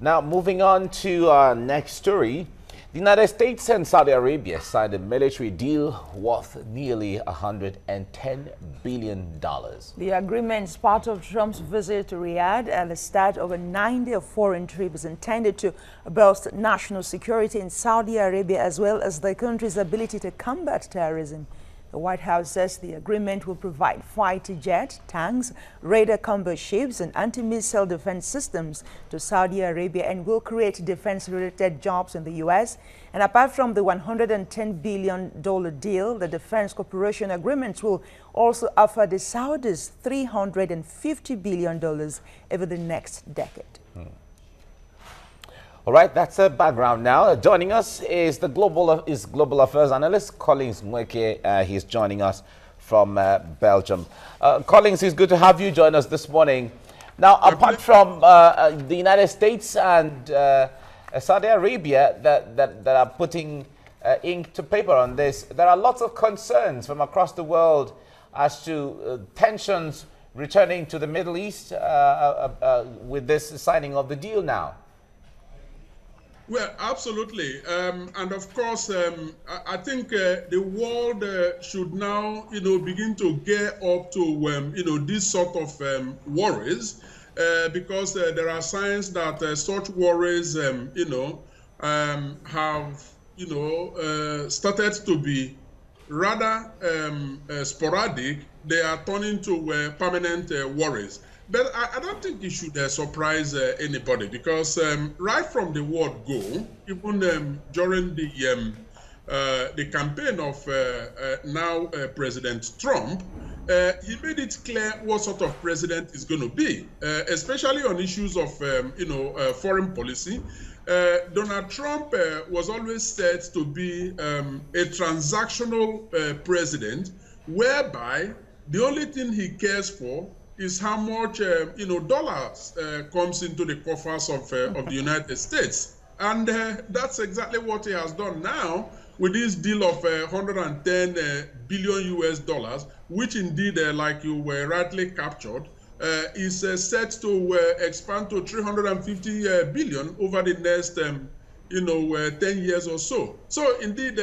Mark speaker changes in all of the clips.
Speaker 1: Now, moving on to our next story. The United States and Saudi Arabia signed a military deal worth nearly $110 billion.
Speaker 2: The agreement is part of Trump's visit to Riyadh at the start of a 9-day foreign trip is intended to boost national security in Saudi Arabia as well as the country's ability to combat terrorism. The White House says the agreement will provide fighter jets, tanks, radar combat ships, and anti-missile defense systems to Saudi Arabia and will create defense-related jobs in the U.S. And apart from the $110 billion deal, the Defense Cooperation Agreement will also offer the Saudis $350 billion over the next decade.
Speaker 1: All right, that's a background now. Joining us is the Global Affairs analyst, Collins Mweke. He's joining us from Belgium. Collins, it's good to have you join us this morning. Now, apart from the United States and Saudi Arabia that are putting ink to paper on this, there are lots of concerns from across the world as to tensions returning to the Middle East with this signing of the deal now.
Speaker 3: Well, absolutely. And of course, I think the world should now, begin to gear up to, this sort of worries, because there are signs that such worries, have, started to be rather sporadic. They are turning to permanent worries. But I don't think it should surprise anybody, because right from the word go, even during the campaign of now President Trump, he made it clear what sort of president is going to be, especially on issues of foreign policy. Donald Trump was always said to be a transactional president, whereby the only thing he cares for is how much dollars comes into the coffers of the United States. And that's exactly what he has done now with this deal of 110 billion US dollars, which indeed, like you were rightly captured, is set to expand to 350 billion over the next 10 years or so. So indeed,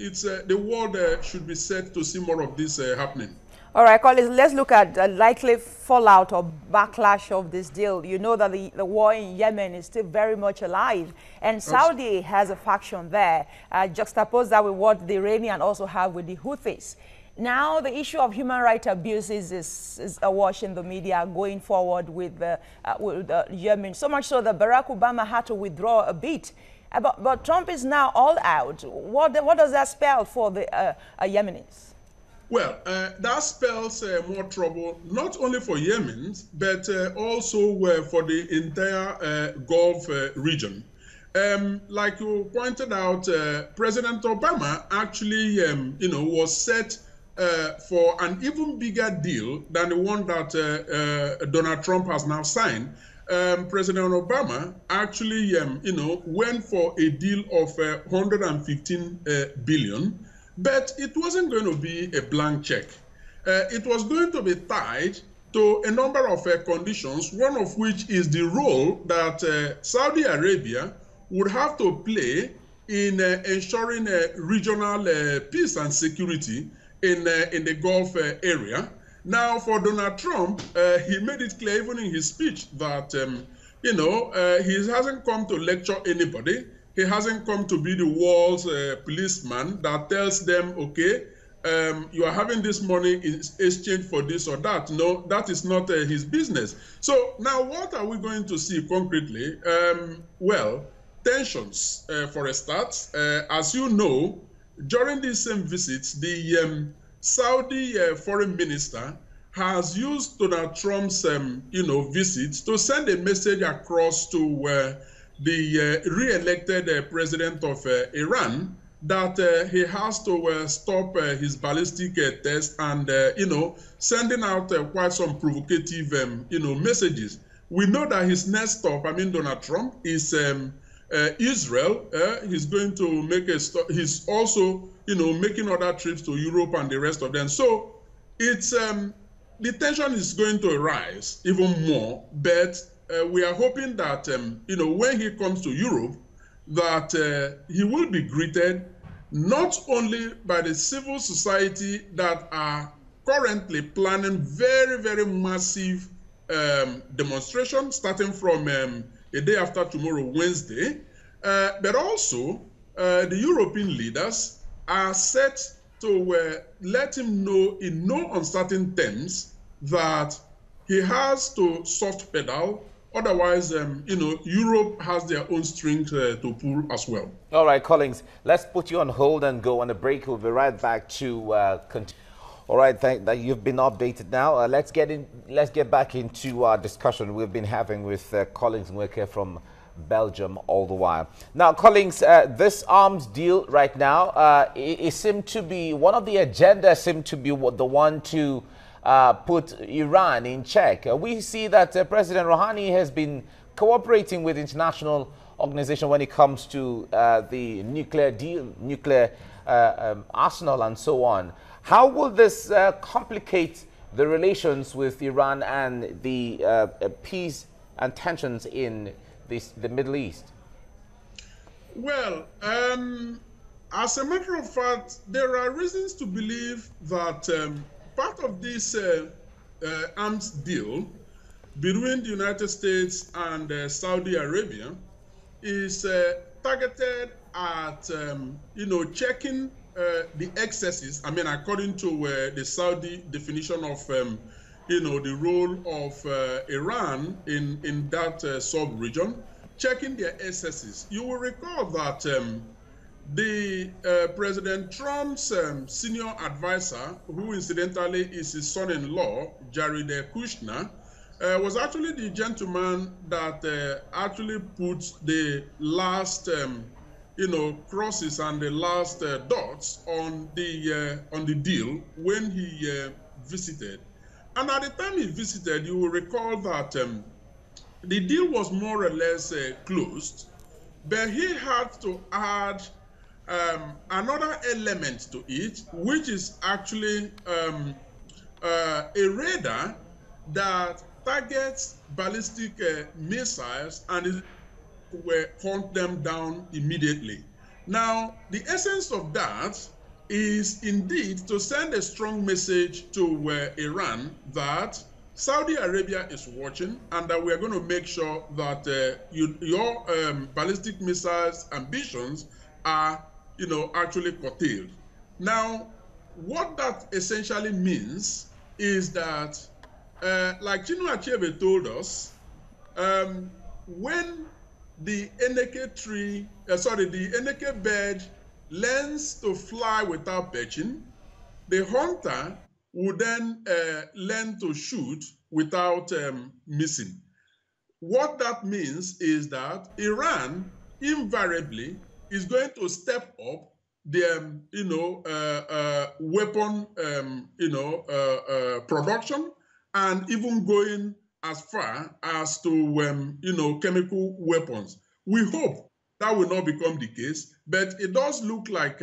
Speaker 3: it's the world should be set to see more of this happening.
Speaker 2: All right, colleagues, let's look at the likely fallout or backlash of this deal. You know that the war in Yemen is still very much alive, and Saudi has a faction there. Juxtapose that with what the Iranians also have with the Houthis. Now, the issue of human rights abuses is awash in the media going forward with Yemen, so much so that Barack Obama had to withdraw a bit. But Trump is now all out. What does that spell for the Yemenis?
Speaker 3: Well, that spells more trouble, not only for Yemen, but also for the entire Gulf region. Like you pointed out, President Obama actually, was set for an even bigger deal than the one that Donald Trump has now signed. President Obama actually, went for a deal of 115 billion. But it wasn't going to be a blank check. It was going to be tied to a number of conditions, one of which is the role that Saudi Arabia would have to play in ensuring regional peace and security in the Gulf area. Now, for Donald Trump, he made it clear even in his speech that, he hasn't come to lecture anybody. He hasn't come to be the world's policeman that tells them, okay, you are having this money in exchange for this or that. No, that is not his business. So now what are we going to see concretely? Well, tensions, for a start. As you know, during these same visits, the Saudi foreign minister has used Donald Trump's, visits to send a message across to the re-elected president of Iran that he has to stop his ballistic test and, sending out quite some provocative, messages. We know that his next stop, Donald Trump, is Israel. He's going to make a stop. He's also, making other trips to Europe and the rest of them. So it's, the tension is going to rise even more, but we are hoping that, when he comes to Europe, that he will be greeted not only by the civil society that are currently planning very, very massive demonstration starting from a day after tomorrow, Wednesday, but also the European leaders are set to let him know in no uncertain terms that he has to soft pedal. Otherwise, Europe has their own strings to pull as well.
Speaker 1: All right, Collins, let's put you on hold and go on a break. We'll be right back to continue. All right, thank that you've been updated now. Let's get back into our discussion we've been having with Collins Nweke from Belgium all the while. Now, Collins, this arms deal right now, it seemed to be one of the agendas, seemed to be the one to put Iran in check. We see that President Rouhani has been cooperating with international organization when it comes to the nuclear deal, nuclear arsenal and so on. How will this complicate the relations with Iran and the peace and tensions in the Middle East?
Speaker 3: Well, as a matter of fact, there are reasons to believe that part of this arms deal between the United States and Saudi Arabia is targeted at, checking the excesses. I mean, according to the Saudi definition of, the role of Iran in that sub-region, checking their excesses. You will recall that President Trump's senior advisor, who incidentally is his son-in-law, Jared Kushner, was actually the gentleman that actually put the last, crosses and the last dots on the deal when he visited. And at the time he visited, you will recall that the deal was more or less closed, but he had to add another element to it, which is actually a radar that targets ballistic missiles and will hunt them down immediately. Now, the essence of that is indeed to send a strong message to Iran that Saudi Arabia is watching and that we are going to make sure that your ballistic missiles ambitions are, actually curtailed. Now, what that essentially means is that, like Chinua Achebe told us, when the Eneke bird learns to fly without perching, the hunter would then learn to shoot without missing. What that means is that Iran invariably is going to step up their, weapon, production, and even going as far as to, chemical weapons. We hope that will not become the case, but it does look like,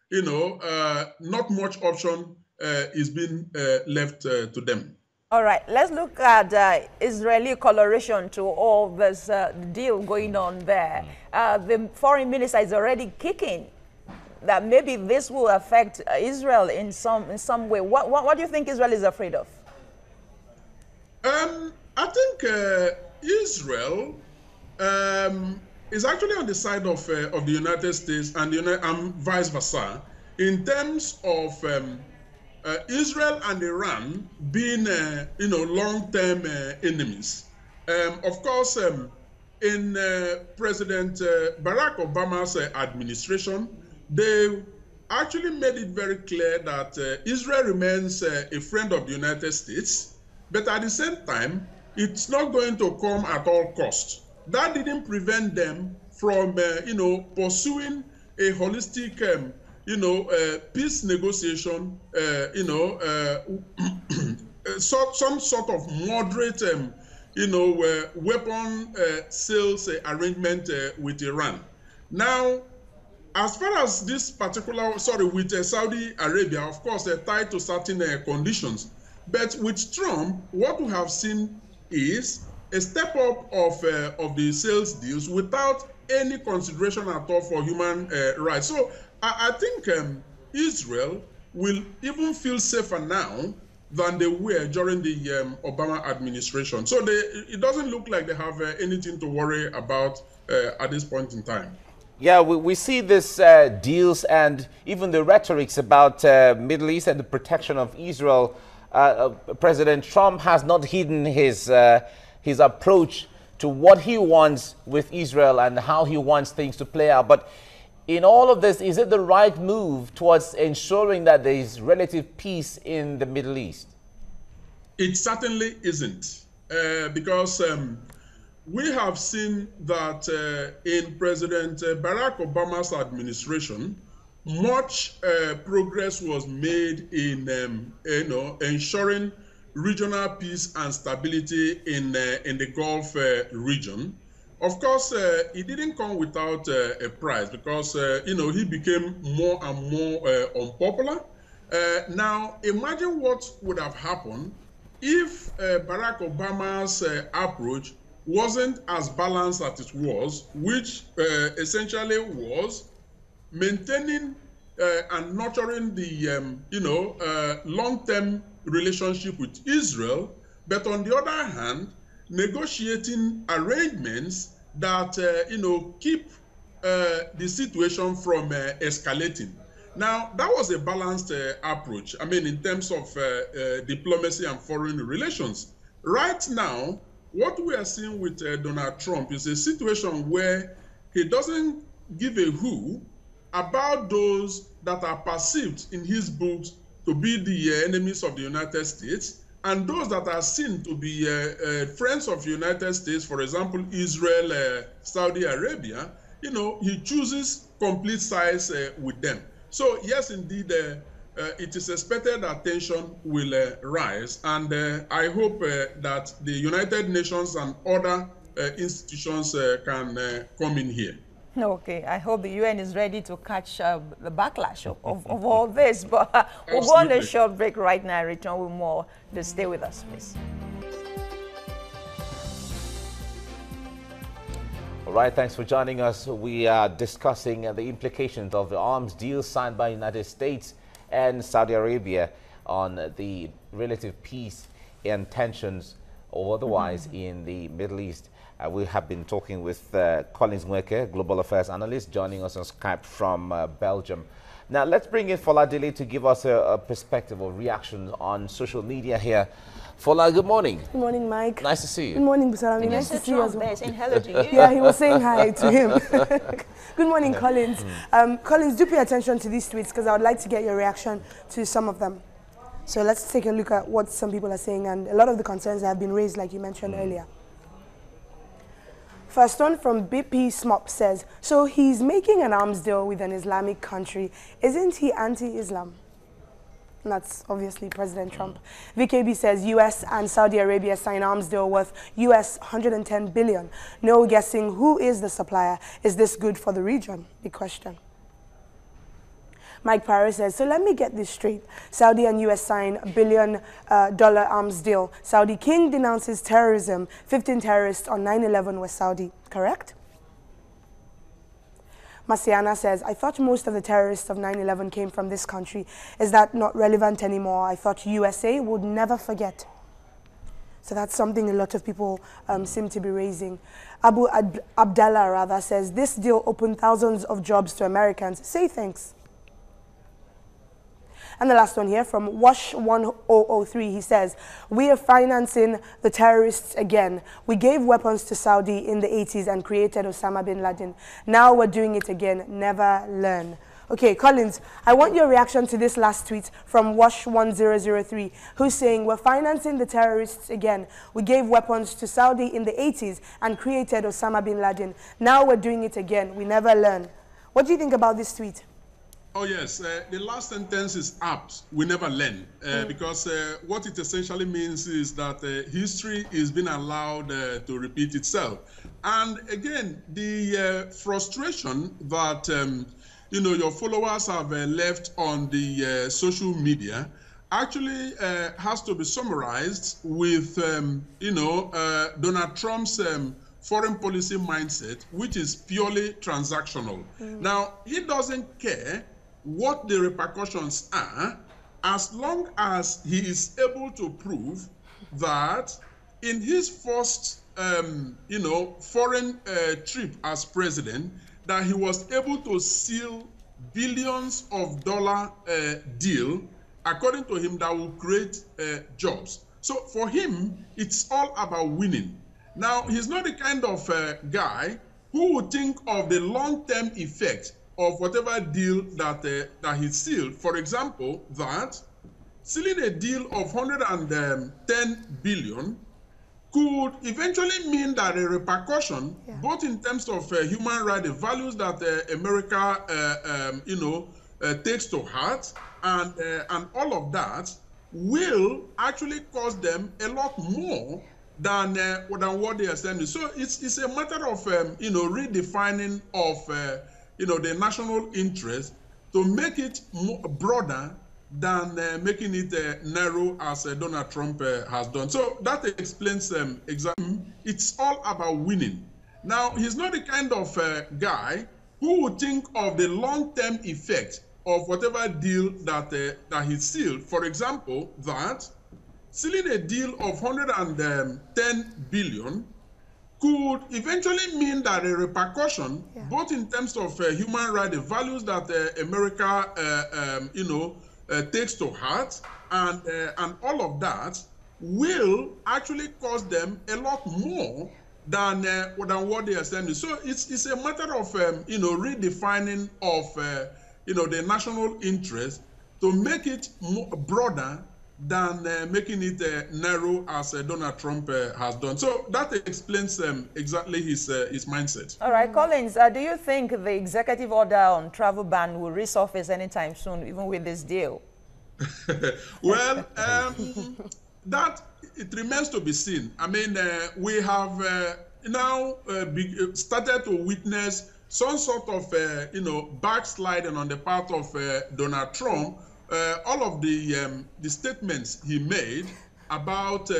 Speaker 3: not much option is being left to them.
Speaker 2: All right, let's look at Israeli coloration to all this deal going on there. The foreign minister is already kicking that maybe this will affect Israel in some way. What do you think Israel is afraid of?
Speaker 3: I think Israel is actually on the side of the United States and vice versa in terms of Israel and Iran being, long-term enemies. Of course, in President Barack Obama's administration, they actually made it very clear that Israel remains a friend of the United States, but at the same time, it's not going to come at all costs. That didn't prevent them from, pursuing a holistic, peace negotiation, some sort of moderate, weapon sales arrangement with Iran. Now, as far as this particular, with Saudi Arabia, of course, they're tied to certain conditions. But with Trump, what we have seen is a step up of the sales deals without any consideration at all for human rights. So I think Israel will even feel safer now than they were during the Obama administration. So it doesn't look like they have anything to worry about at this point in time.
Speaker 1: Yeah, we see this deals and even the rhetorics about Middle East and the protection of Israel. President Trump has not hidden his approach to what he wants with Israel and how he wants things to play out. But in all of this, is it the right move towards ensuring that there is relative peace in the Middle East?
Speaker 3: It certainly isn't, because we have seen that in President Barack Obama's administration, much progress was made in ensuring regional peace and stability in the Gulf region. Of course, it didn't come without a price, because he became more and more unpopular. Now, imagine what would have happened if Barack Obama's approach wasn't as balanced as it was, which essentially was maintaining and nurturing the long-term relationship with Israel, but on the other hand, negotiating arrangements that keep the situation from escalating. Now, that was a balanced approach. I mean, in terms of diplomacy and foreign relations. Right now, what we are seeing with Donald Trump is a situation where he doesn't give a who about those that are perceived in his books to be the enemies of the United States, and those that are seen to be friends of the United States, for example, Israel, Saudi Arabia. He chooses complete sides with them. So yes, indeed, it is expected that tension will rise, and I hope that the United Nations and other institutions can come in here.
Speaker 2: Okay, I hope the UN is ready to catch the backlash of all this. But we'll go on a short break right now. Return with more. Just stay with us, please.
Speaker 1: All right, thanks for joining us. We are discussing the implications of the arms deal signed by the United States and Saudi Arabia on the relative peace and tensions or otherwise in the Middle East. We have been talking with Collins Nweke, Global Affairs Analyst, joining us on Skype from Belgium. Now, let's bring in Fola Dele to give us a perspective or reaction on social media here. Fola, good morning.
Speaker 4: Good morning, Mike.
Speaker 1: Nice to see you.
Speaker 4: Good morning, Busalami. Nice to see you as well.
Speaker 2: Saying hello to you.
Speaker 4: Yeah, he was saying hi to him. Good morning, Collins. Collins, do pay attention to these tweets because I would like to get your reaction to some of them. So let's take a look at what some people are saying and a lot of the concerns that have been raised, like you mentioned earlier. First one from BP Smop says, so he's making an arms deal with an Islamic country. Isn't he anti-Islam? And that's obviously President Trump. VKB says US and Saudi Arabia sign arms deal worth US 110 billion. No guessing who is the supplier. Is this good for the region? Big question. Mike Paris says, so let me get this straight. Saudi and US sign $1 billion arms deal. Saudi king denounces terrorism. 15 terrorists on 9/11 were Saudi. Correct? Masiana says, I thought most of the terrorists of 9/11 came from this country. Is that not relevant anymore? I thought USA would never forget. So that's something a lot of people seem to be raising. Abu Abdallah rather says, this deal opened thousands of jobs to Americans. Say thanks. And the last one here from Wash1003, he says, we are financing the terrorists again. We gave weapons to Saudi in the 80s and created Osama bin Laden. Now we're doing it again. Never learn. Okay, Collins, I want your reaction to this last tweet from Wash1003, who's saying, we're financing the terrorists again. We gave weapons to Saudi in the 80s and created Osama bin Laden. Now we're doing it again. We never learn. What do you think about this tweet?
Speaker 3: Oh, yes. The last sentence is apt. We never learn. Because what it essentially means is that history is being allowed to repeat itself. And again, the frustration that your followers have left on the social media, actually has to be summarized with, Donald Trump's foreign policy mindset, which is purely transactional. Now, he doesn't care what the repercussions are, as long as he is able to prove that in his first, foreign trip as president, that he was able to seal billions of dollar deal, according to him, that will create jobs. So for him, it's all about winning. Now, he's not the kind of guy who would think of the long-term effect of whatever deal that he sealed. For example, that sealing a deal of 110 billion could eventually mean that a repercussion, both in terms of human rights, the values that America, takes to heart, and all of that, will actually cost them a lot more than what they are sending. So it's a matter of redefining of the national interest to make it more broader than making it narrow as Donald Trump has done. So that explains exactly. It's all about winning. Now, he's not the kind of guy who would think of the long-term effect of whatever deal that he sealed. For example, that sealing a deal of 110 billion could eventually mean that a repercussion, both in terms of human rights, the values that America, takes to heart, and all of that, will actually cost them a lot more than what they are sending. So it's a matter of redefining of the national interest to make it more broader than making it narrow as Donald Trump has done. So that explains exactly his mindset.
Speaker 2: All right, Collins, do you think the executive order on travel ban will resurface anytime soon, even with this deal?
Speaker 3: Well, that it remains to be seen. I mean, we have now started to witness some sort of backsliding on the part of Donald Trump. All of the statements he made about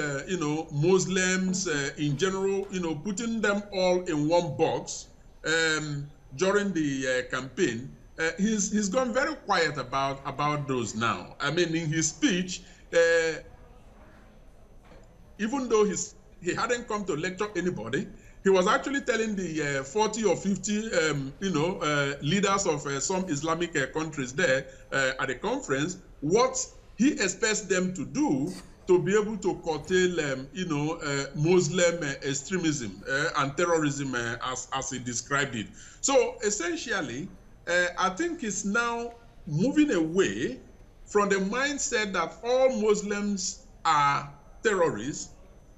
Speaker 3: Muslims in general, putting them all in one box during the campaign. He's gone very quiet about those now. I mean, in his speech, even though he hadn't come to lecture anybody, he was actually telling the 40 or 50, leaders of some Islamic countries there at the conference what he expects them to do to be able to curtail, Muslim extremism and terrorism, as he described it. So essentially, I think it's now moving away from the mindset that all Muslims are terrorists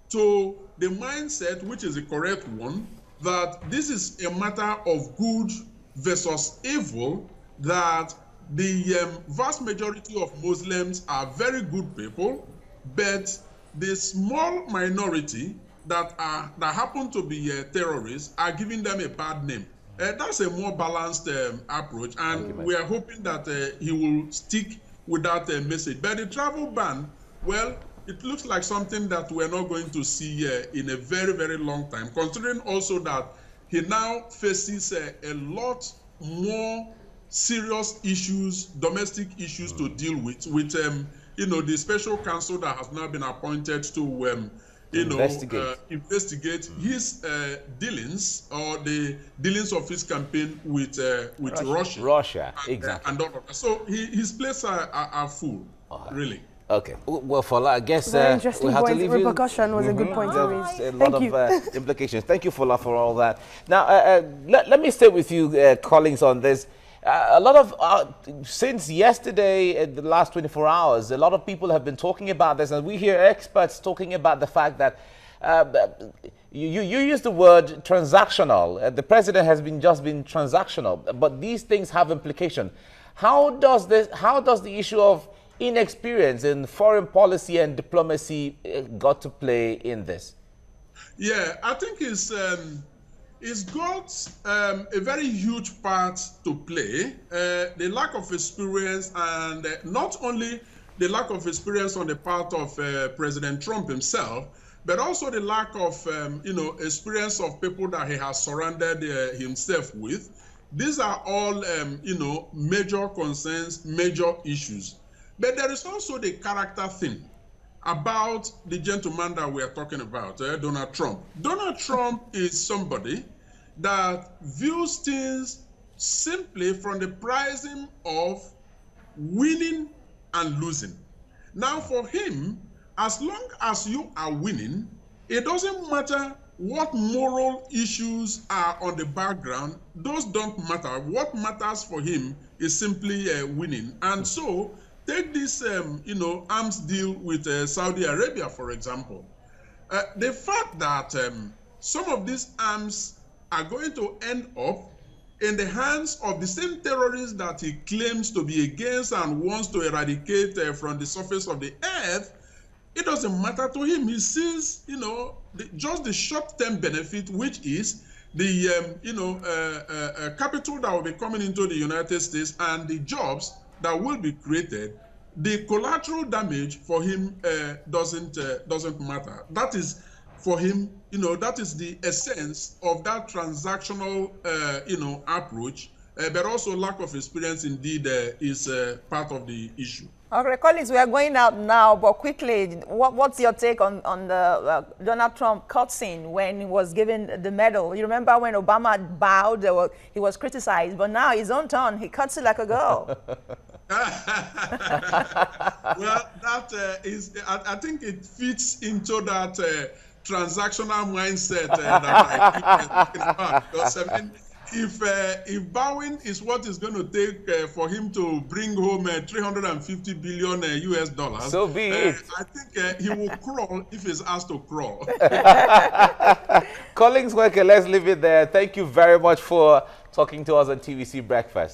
Speaker 3: to the mindset, which is the correct one, that this is a matter of good versus evil, that the vast majority of Muslims are very good people, but the small minority that happen to be terrorists are giving them a bad name. That's a more balanced approach, and we are hoping that he will stick with that message. But the travel ban, well, it looks like something that we're not going to see in a very, very long time, considering also that he now faces a lot more serious issues, domestic issues to deal with the special counsel that has now been appointed to, investigate his dealings, or the dealings of his campaign with Russia.
Speaker 1: Russia,
Speaker 3: and,
Speaker 1: exactly.
Speaker 3: And all of that. So his plates are full, really.
Speaker 1: Okay. Well, Fola, I guess
Speaker 4: Very interesting
Speaker 1: we have to
Speaker 4: point.
Speaker 1: leave
Speaker 4: Repercussion was a good point to
Speaker 1: There's
Speaker 4: raise.
Speaker 1: a lot of implications. Thank you, Fola, for all that. Now, let me stay with you, Collins, on this. A lot of, since yesterday, the last 24 hours, a lot of people have been talking about this, and we hear experts talking about the fact that you use the word transactional. The president has just been transactional, but these things have implication. How does the issue of inexperience in foreign policy and diplomacy got to play in this?
Speaker 3: Yeah, I think it's got a very huge part to play. The lack of experience, and not only the lack of experience on the part of President Trump himself, but also the lack of, experience of people that he has surrounded himself with. These are all, major concerns, major issues. But there is also the character thing about the gentleman that we are talking about, Donald Trump. Donald Trump is somebody that views things simply from the prism of winning and losing. Now, for him, as long as you are winning, it doesn't matter what moral issues are on the background. Those don't matter. What matters for him is simply winning. And so, take this, arms deal with Saudi Arabia, for example. The fact that some of these arms are going to end up in the hands of the same terrorists that he claims to be against and wants to eradicate from the surface of the earth, it doesn't matter to him. He sees, just the short-term benefit, which is the, capital that will be coming into the United States and the jobs that will be created. The collateral damage for him doesn't matter. That is, for him, that is the essence of that transactional, approach, but also lack of experience indeed is part of the issue.
Speaker 2: Okay, colleagues, we are going out now, but quickly, what's your take on the Donald Trump cutscene when he was given the medal? You remember when Obama bowed, he was criticized, but now his own turn, he cuts it like a girl.
Speaker 3: Well, that is, I think it fits into that transactional mindset that I keep talking about. Because I mean, if bowing is what is going to take for him to bring home 350 billion US dollars,
Speaker 1: so be it.
Speaker 3: I think he will crawl if he's asked to crawl.
Speaker 1: Collins Nweke, let's leave it there. Thank you very much for talking to us on TVC Breakfast.